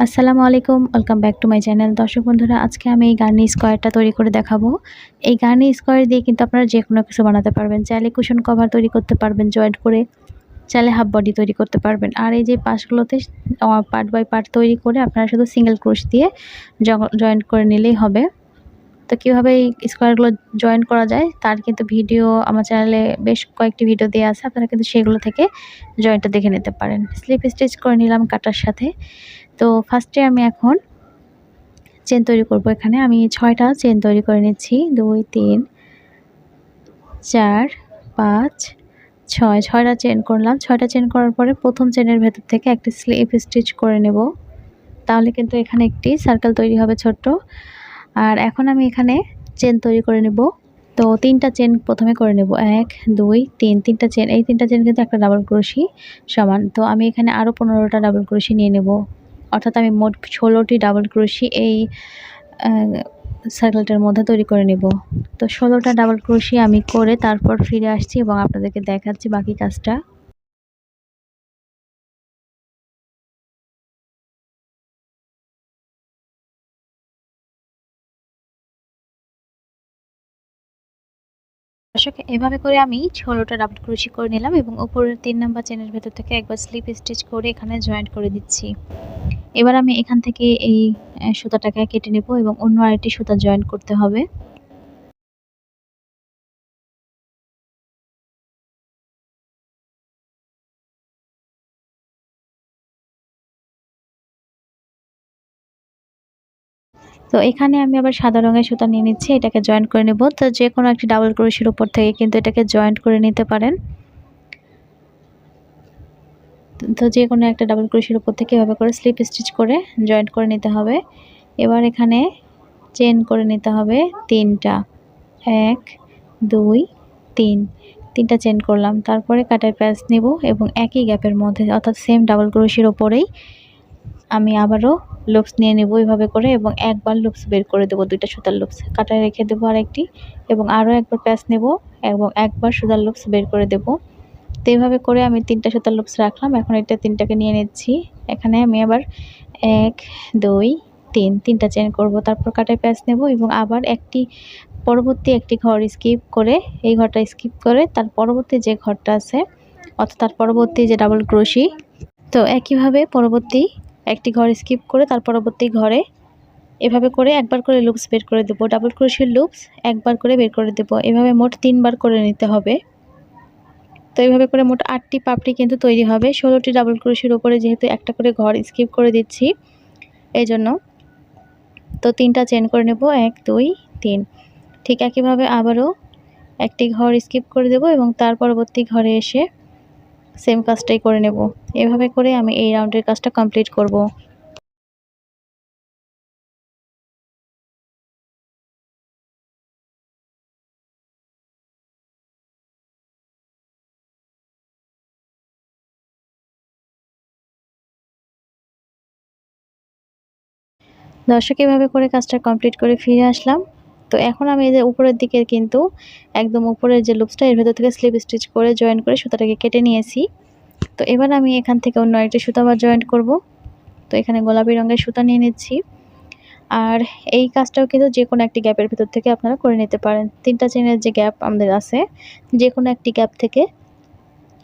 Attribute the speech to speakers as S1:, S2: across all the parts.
S1: আসসালামু আলাইকুম, welcome back to my channel. দর্শক বন্ধুরা, আজকে আমি এই গার্নি স্কোয়ারটা তৈরি করে দেখাবো। এই গার্নি স্কোয়ার দিয়ে কিন্তু আপনারা যে কোনো কিছু বানাতে পারবেন। চাইলে কুশন কভার তৈরি করতে পারবেন জয়েন্ট করে, চাইলে হাফ বডি তৈরি করতে পারবেন। আর এই যে পাশগুলোতে পার্ট বাই পার্ট তৈরি করে আপনারা শুধু সিঙ্গেল ক্রোশ দিয়ে জয়েন্ট করে নিলেই হবে। তো কীভাবে এই স্কোয়ারগুলো জয়েন করা যায় তার কিন্তু ভিডিও আমার চ্যানেলে বেশ কয়েকটি ভিডিও দেওয়া আছে, আপনারা কিন্তু সেগুলো থেকে জয়েন্টটা দেখে নিতে পারেন। স্লিপ স্টিচ করে নিলাম কাটার সাথে। তো ফার্স্টে আমি এখন চেন তৈরি করব। এখানে আমি 6টা চেন তৈরি করে নিচ্ছি। 2 3 4 5 6 6টা চেন করলাম। 6টা চেন করার পরে প্রথম চেনের ভেতর থেকে একটা স্লিপ স্টিচ করে নেব। তাহলে কিন্তু এখানে একটি সার্কেল তৈরি হবে ছোট্ট। আর এখন আমি এখানে চেন তৈরি করে নেব। তো 3টা চেন প্রথমে করে নেব। 1 2 3 3টা চেন। এই 3টা চেন কিন্তু একটা ডাবল ক্রোশি সমান। তো আমি এখানে আরও 15টা ডাবল ক্রোশি নিয়ে নেব। অর্থাৎ আমি মোট 16টি ডাবল ক্রোশি এই সার্কেলটার মধ্যে তৈরি করে নেব। তো 16টা ডাবল ক্রোশি আমি করে তারপর ফিরে আসছি এবং আপনাদেরকে দেখাচ্ছি বাকি কাজটা। দর্শক, এভাবে করে আমি 16টা ডাবল ক্রোশি করে নিলাম এবং উপরের 3 নাম্বার চেনের ভেতর থেকে একবার স্লিপ স্টিচ করে এখানে জয়েন্ট করে দিচ্ছি। এবার আমি এখান থেকে এই সুতাটাকে কেটে নেব এবং অন্য আরেকটি সুতা জয়েন করতে হবে। তো এখানে আমি আবার সাদা রঙের সুতা নিয়ে নিচ্ছি, এটাকে জয়েন্ট করে নেব। তো যে কোনো একটি ডাবল ক্রোশের উপর থেকে কিন্তু এটাকে জয়েন্ট করে নিতে পারেন। তো যে কোনো একটা ডাবল ক্রোশের উপর থেকে এভাবে করে স্লিপ স্টিচ করে জয়েন্ট করে নিতে হবে। এবার এখানে চেন করে নিতে হবে 3টা। 1 2 3 3টা চেন করলাম। তারপরে কাটার প্যাচ নেব এবং একই গ্যাপের মধ্যে অর্থাৎ সেম ডাবল ক্রোশের উপরেই আমি আবারও লুপস নিয়ে নেব এভাবে করে এবং একবার লুপস বের করে দেব। 2টা সুতার লুপস কাটায় রেখে দেবো আরেকটি এবং আরও একবার প্যাচ নেব এবং একবার সুতার লুপস বের করে দেব। তো এইভাবে করে আমি 3টা সুতার লুপস রাখলাম। এখন এটা 3টাকে নিয়ে নিচ্ছি। এখানে আমি আবার 1 2 3 3টা চেন করব। তারপর কাটায় প্যাচ নেব এবং আবার পরবর্তী একটি ঘর স্কিপ করে এই ঘরটা স্কিপ করে তার পরবর্তী যে ঘরটা আছে অর্থাৎ তার পরবর্তী যে ডাবল ক্রোশি, তো একইভাবে পরবর্তী একটি ঘর স্কিপ করে তার পরবর্তী ঘরে এভাবে করে একবার করে লুপস বের করে দেব। ডাবল ক্রোশের লুপস একবার করে বের করে দেব। এভাবে মোট 3বার করে নিতে হবে। তো এইভাবে করে মোট 8টি পাপড়ি কিন্তু তৈরি হবে। 16টি ডাবল ক্রোশের উপরে যেহেতু একটা করে ঘর স্কিপ করে দিচ্ছি এইজন্য। তো 3টা চেন করে নেব। 1 2 3। ঠিক একইভাবে আবারও একটি ঘর স্কিপ করে দেব এবং তার পরবর্তী ঘরে এসে সেম কাজটাই করে নেব। এভাবে করে আমি এই রাউন্ডের কাজটা কমপ্লিট করব। দর্শক, এভাবে করে কাজটা কমপ্লিট করে ফিরে আসলাম। তো এখন আমি এই যে উপরের দিকের কিন্তু একদম উপরের যে লুপসটা এর ভেতর থেকে স্লিপ স্টিচ করে জয়েন করে সুতাটাকে কেটে নিয়েছি। তো এবার আমি এখান থেকে অন্য আরেকটি সুতা আবার জয়েন্ট করব। তো এখানে গোলাপি রঙের সুতা নিয়ে নিচ্ছি। আর এই কাজটাও কিন্তু যে কোনো একটি গ্যাপের ভেতর থেকে আপনারা করে নিতে পারেন। 3টা চেনের যে গ্যাপ আমাদের আছে যে কোনো একটি গ্যাপ থেকে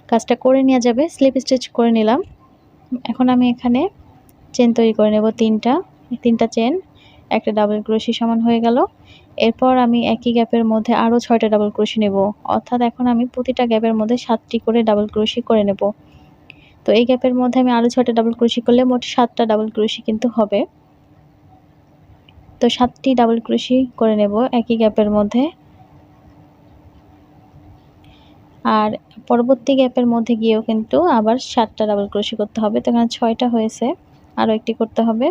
S1: কাজটা করে নেওয়া যাবে। স্লিপ স্টিচ করে নিলাম। এখন আমি এখানে চেন তৈরি করে নেব 3টা। 3টা চেন একটা ডাবল ক্রোশি সমান হয়ে গেল। এরপর আমি একই গ্যাপের মধ্যে আরও 6টা ডাবল ক্রোশি নেব। অর্থাৎ এখন আমি প্রতিটা গ্যাপের মধ্যে 7টি করে ডাবল ক্রোশি করে নেব। তো এই গ্যাপের মধ্যে আমি আরও 6টা ডাবল ক্রোশি করলে মোট 7টা ডাবল ক্রোশি কিন্তু হবে। তো 7টি ডাবল ক্রোশি করে নেব একই গ্যাপের মধ্যে। আর পরবর্তী গ্যাপের মধ্যে গিয়েও কিন্তু আবার 7টা ডাবল ক্রোশি করতে হবে। তো এখানে 6টা হয়েছে, আরও একটি করতে হবে।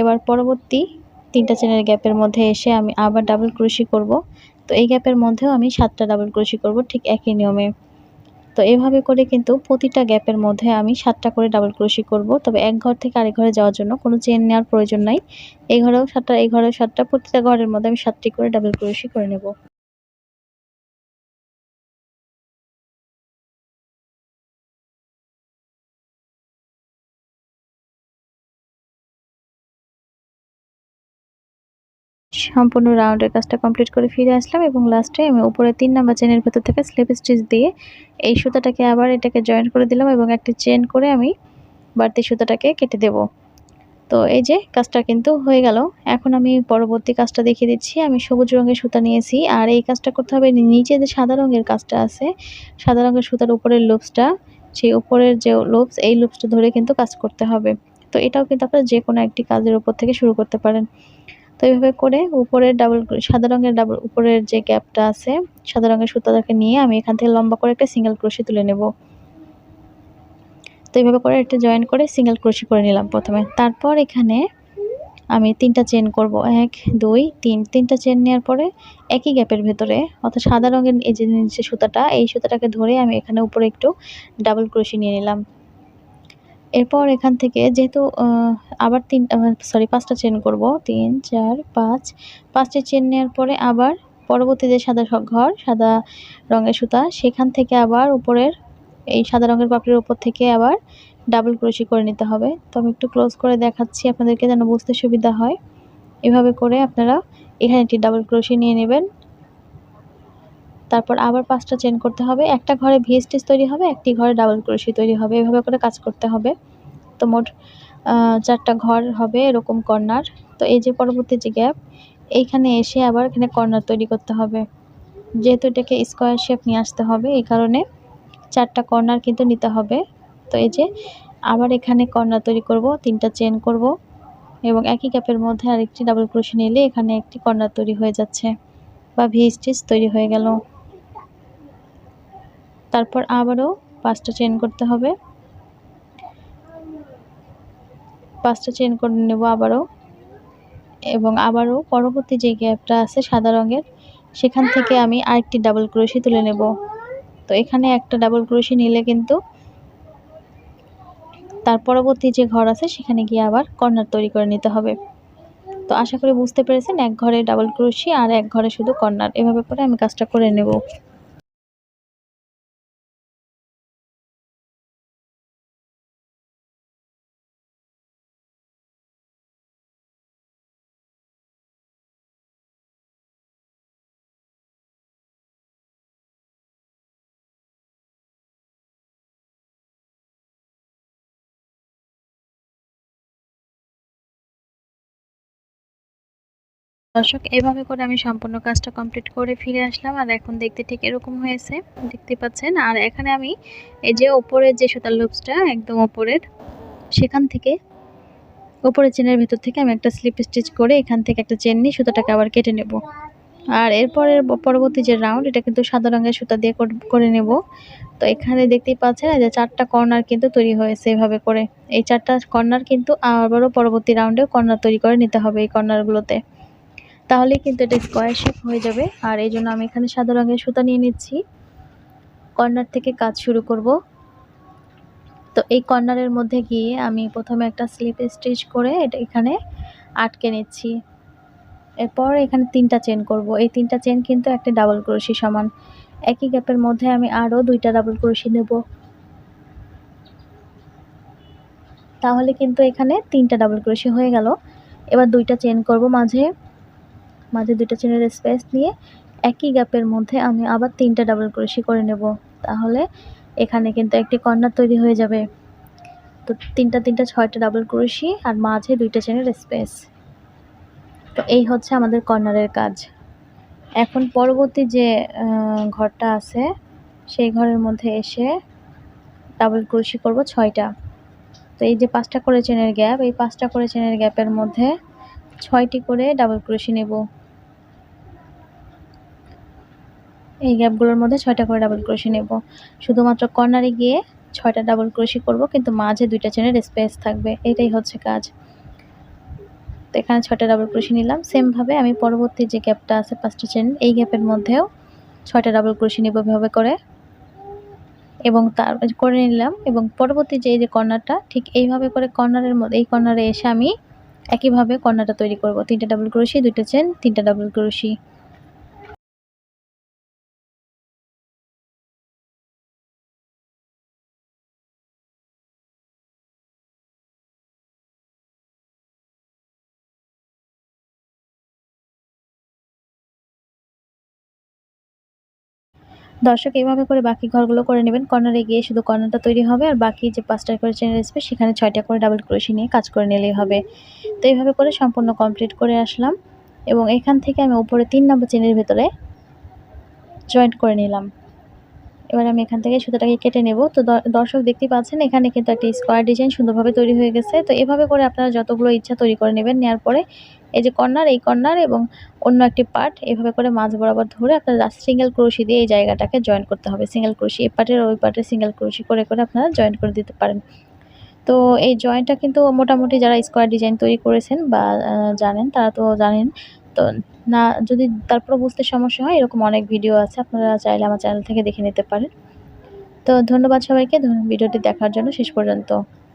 S1: এবার পরবর্তী 3টা চেনের গ্যাপের মধ্যে এসে আমি আবার ডাবল ক্রোশি করব। তো এই গ্যাপের মধ্যেও আমি 7টা ডাবল ক্রোশি করব ঠিক একই নিয়মে। তো এভাবে করে কিন্তু প্রতিটা গ্যাপের মধ্যে আমি 7টা করে ডাবল ক্রোশি করব। তবে এক ঘর থেকে আরেক ঘরে যাওয়ার জন্য কোনো চেন নেওয়ার প্রয়োজন নাই। এই ঘরেও 7টা, এই ঘরেও 7টা, প্রতিটা ঘরের মধ্যে আমি 7টি করে ডাবল ক্রোশি করে নেব। সম্পূর্ণ রাউন্ডের কাজটা কমপ্লিট করে ফিরে আসলাম এবং লাস্টে আমি উপরে 3 নাম্বার চেনের ভেতর থেকে স্লিপ স্টিচ দিয়ে এই সুতাটাকে আবার এটাকে জয়েন করে দিলাম এবং একটা চেন করে আমি বাড়তি সুতাটাকে কেটে দেব। তো এই যে কাজটা কিন্তু হয়ে গেল। এখন আমি পরবর্তী কাজটা দেখিয়ে দিচ্ছি। আমি সবুজ রঙের সুতা নিয়েছি আর এই কাজটা করতে হবে নিচে যে সাদা রঙের কাজটা আছে, সাদা রঙের সুতার উপরের লুপসটা, সেই উপরের যে লুপস এই লুপসটা ধরে কিন্তু কাজ করতে হবে। তো এটাও কিন্তু আপনারা যেকোনো একটি কাজের উপর থেকে শুরু করতে পারেন। তো এইভাবে করে উপরের সাদা রঙের উপরের যে গ্যাপটা আছে, সাদা রঙের সুতাটাকে নিয়ে আমি এখান থেকে লম্বা করে একটা সিঙ্গেল ক্রোশে তুলে নেব। তো এইভাবে করে একটা জয়েন করে সিঙ্গেল ক্রোশে করে নিলাম প্রথমে। তারপর এখানে আমি 3টা চেন করব। 1 2 3 3টা চেন নেওয়ার পরে একই গ্যাপের ভেতরে অর্থাৎ সাদা রঙের এই যে নিচে সুতাটা, এই সুতাটাকে ধরে আমি এখানে উপরে একটু ডাবল ক্রোশে নিয়ে নিলাম। এরপর এখান থেকে যেহেতু আবার 5টা চেন করব। 3 4 5 5টা চেন নেওয়ার পরে আবার পরবর্তী যে সাদা রঙের সুতা, সেখান থেকে আবার উপরের এই সাদা রঙের পাপড়ির উপর থেকে আবার ডাবল ক্রোশে করে নিতে হবে। তো আমি একটু ক্লোজ করে দেখাচ্ছি আপনাদেরকে যেন বুঝতে সুবিধা হয়। এভাবে করে আপনারা এখানে একটি ডাবল ক্রোশে নিয়ে নেবেন। তারপর আবার 5টা চেন করতে হবে। একটা ঘরে ভি স্টিচ তৈরি হবে, একটি ঘরে ডাবল ক্রোশে তৈরি হবে। এভাবে করে কাজ করতে হবে। তো মোট 4টা ঘর হবে এরকম কর্নার। তো এই যে পরবর্তী যে গ্যাপ, এইখানে এসে আবার এখানে কর্নার তৈরি করতে হবে। যেহেতু এটাকে স্কোয়ার শেপ নিয়ে আসতে হবে, এই কারণে 4টা কর্নার কিন্তু নিতে হবে। তো এই যে আবার এখানে কর্নার তৈরি করব, 3টা চেন করব এবং একই গ্যাপের মধ্যে আরেকটি ডাবল ক্রোশে নিলে এখানে একটি কর্নার তৈরি হয়ে যাচ্ছে বা ভি স্টিচ তৈরি হয়ে গেল। তারপর আবারও 5টা চেন করতে হবে। 5টা চেন করে নেব আবারও এবং আবারও পরবর্তী যে গ্যাপটা আছে সাদা রঙের, সেখান থেকে আমি আরেকটি ডাবল ক্রোশে তুলে নেব। তো এখানে একটা ডাবল ক্রোশে নিলে কিন্তু তার পরবর্তী যে ঘর আছে সেখানে গিয়ে আবার কর্নার তৈরি করে নিতে হবে। তো আশা করি বুঝতে পেরেছেন, এক ঘরে ডাবল ক্রোশে আর এক ঘরে শুধু কর্নার। এভাবে করে আমি কাজটা করে নেব। দর্শক, এভাবে করে আমি সম্পূর্ণ কাজটা কমপ্লিট করে ফিরে আসলাম আর এখন দেখতে ঠিক এরকম হয়েছে, দেখতে পাচ্ছেন। আর এখানে আমি এই যে উপরের যে সুতার লুপসটা একদম উপরের, সেখান থেকে উপরের চেনের ভিতর থেকে আমি একটা স্লিপ স্টিচ করে এখান থেকে একটা চেন নিয়ে সুতাটাকে আবার কেটে নেব। আর এরপরের পরবর্তী যে রাউন্ড, এটা কিন্তু সাদা রঙের সুতা দিয়ে করে নেব। তো এখানে দেখতেই পাচ্ছেন যে 4টা কর্নার কিন্তু তৈরি হয়েছে এভাবে করে। এই 4টা কর্নার কিন্তু আবারও পরবর্তী রাউন্ডেও কর্নার তৈরি করে নিতে হবে এই কর্নারগুলোতে। তাহলেই কিন্তু এটা স্কোয়ার শেপ হয়ে যাবে। আর এই জন্য আমি এখানে সাদা রঙের সুতা নিয়ে নিচ্ছি, কর্নার থেকে কাজ শুরু করব। তো এই কর্নারের মধ্যে গিয়ে আমি প্রথমে একটা স্লিপ স্টিচ করে এটা এখানে আটকে নিচ্ছি। এরপর এখানে 3টা চেন করব। এই 3টা চেন কিন্তু একটা ডাবল ক্রোশে সমান। একই গ্যাপের মধ্যে আমি আরও 2টা ডাবল ক্রোশে নেব। তাহলে কিন্তু এখানে 3টা ডাবল ক্রোশে হয়ে গেল। এবার 2টা চেন করব, মাঝে 2টা চেনের স্পেস নিয়ে একই গ্যাপের মধ্যে আমি আবার 3টা ডাবল ক্রোশে করে নেব। তাহলে এখানে কিন্তু একটি কর্নার তৈরি হয়ে যাবে। তো 3টা 6টা ডাবল ক্রোশে আর মাঝে 2টা চেনের স্পেস। তো এই হচ্ছে আমাদের কর্নারের কাজ। এখন পরবর্তী যে ঘরটা আছে সেই ঘরের মধ্যে এসে ডাবল ক্রোশে করব 6টা। তো এই যে 5টা করে চেনের গ্যাপ, এই 5টা করে চেনের গ্যাপের মধ্যে 6টি করে ডাবল ক্রোশে নেব। এই গ্যাপগুলোর মধ্যে 6টা করে ডাবল ক্রোশে নেব। শুধুমাত্র কর্নারে গিয়ে 6টা ডাবল ক্রোশে করব, কিন্তু মাঝে 2টা চেনের স্পেস থাকবে। এটাই হচ্ছে কাজ। তো এখানে 6টা ডাবল ক্রোশে নিলাম। সেম ভাবে আমি পরবর্তী যে গ্যাপটা আছে 5টা চেন, এই গ্যাপের মধ্যেও 6টা ডাবল ক্রোশে নেব এভাবে করে এবং তার করে নিলাম। এবং পরবর্তী যে এই যে কর্নারটা, ঠিক এইভাবে করে কর্নারের মধ্যে এই কর্নারে এসে আমি একইভাবে কর্নারটা তৈরি করব। 3টা ডাবল ক্রোশে, 2টা চেন, 3টা ডাবল ক্রোশে। দর্শক এভাবে করে বাকি ঘরগুলো করে নেবেন। কর্নারে গিয়ে শুধু কর্নারটা তৈরি হবে আর বাকি যে ৫টা করে চেনের স্পেস সেখানে ৬টা করে ডাবল ক্রোশে নিয়ে কাজ করে নিলেই হবে। তো এইভাবে করে সম্পূর্ণ কমপ্লিট করে আসলাম এবং এখান থেকে আমি উপরে ৩ নম্বর চেনের ভেতরে জয়েন্ট করে নিলাম। এবার আমি এখান থেকে সুতাটাকে কেটে নেব। তো দর্শক দেখতেই পাচ্ছেন এখানে কিন্তু একটা স্কোয়ার ডিজাইন সুন্দরভাবে তৈরি হয়ে গেছে। তো এভাবে করে আপনারা যতগুলো ইচ্ছা তৈরি করে নেবেন। নেওয়ার পরে এই যে কর্নার, এই কর্নার এবং অন্য একটি পার্ট এভাবে করে মাঝ বরাবর ধরে আপনারা জাস্ট সিঙ্গেল ক্রোশি দিয়ে এই জায়গাটাকে জয়েন করতে হবে। সিঙ্গেল ক্রোশি এই পার্টের ওই পার্টে সিঙ্গেল ক্রোশি করে আপনারা জয়েন করে দিতে পারেন। তো এই জয়েন্টটা কিন্তু মোটামুটি যারা স্কোয়ার ডিজাইন তৈরি করেছেন বা জানেন তারা তো জানেন। তো না যদি তারপরেও বুঝতে সমস্যা হয় এরকম অনেক ভিডিও আছে, আপনারা চাইলে আমার চ্যানেল থেকে দেখে নিতে পারেন। তো ধন্যবাদ সবাইকে ভিডিওটি দেখার জন্য শেষ পর্যন্ত।